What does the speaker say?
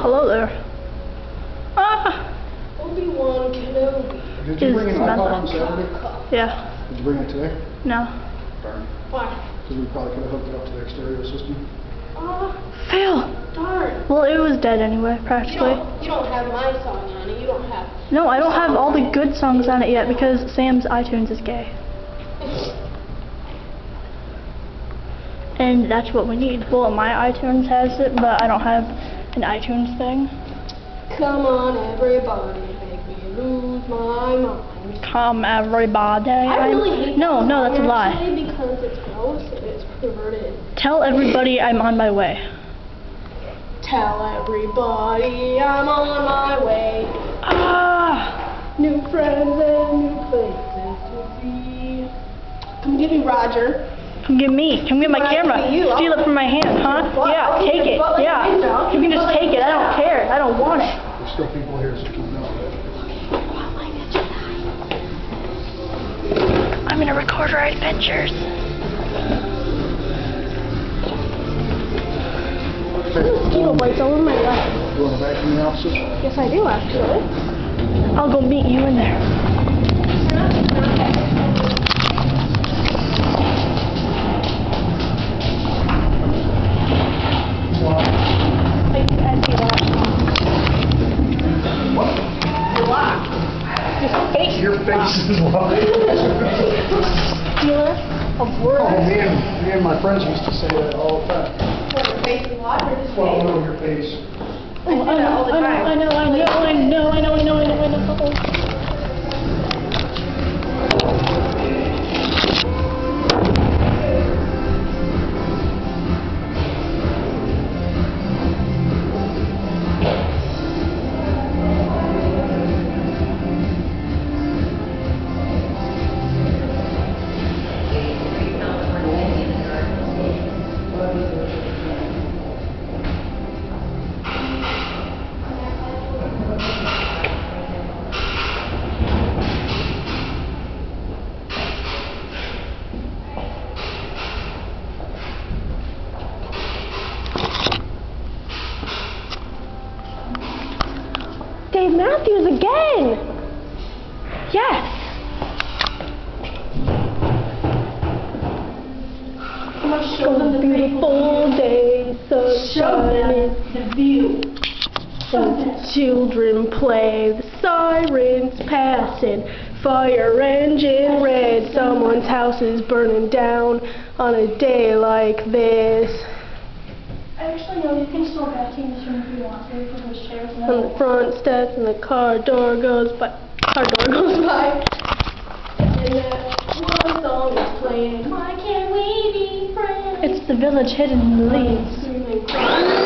hello there. Ah! Obi-Wan Kenobi. Did you bring an iPod on Saturday? Yeah. Did you bring it today? No. Darn. Why? Because we probably could have hooked it up to the stereo system. Phil! Darn. Well, it was dead anyway, practically. You don't have my song on it. You don't have... No, I don't have all the good songs on it yet because Sam's iTunes is gay. And that's what we need. Well, my iTunes has it, but I don't have an iTunes thing. Come on, everybody, make me lose my mind. Come, everybody. I really hate No, that's a lie. actually, because it's gross and it's perverted. Tell everybody I'm on my way. Tell everybody I'm on my way. Ah! New friends and new places to see. Come get me, Roger. Come get me. Come get my camera. Steal it from my hand, huh? Yeah, take it. Yeah. You can just take it. I don't care. I don't want it. There's still people here, so keep going. I'm gonna record our adventures. Mosquito bites all over my lap. You want to vacuum the offices? Yes, I do, actually. I'll go meet you in there. Your face is locked. Stealer of words. Oh, me and my friends used to say that all the time. Your face is locked or just Well, no, your face. I know. Dave Matthews again! Yes. I'm gonna show them the beautiful day, sunshine in the view. The children play, the sirens passing, fire engine red, someone's house is burning down on a day like this. Actually, no, you can still vacuum this room if you want to, for those chairs. On the front steps and the car door goes by. And that one song is playing. Why can't we be friends? It's the village hidden in the leaves. Screaming, crying.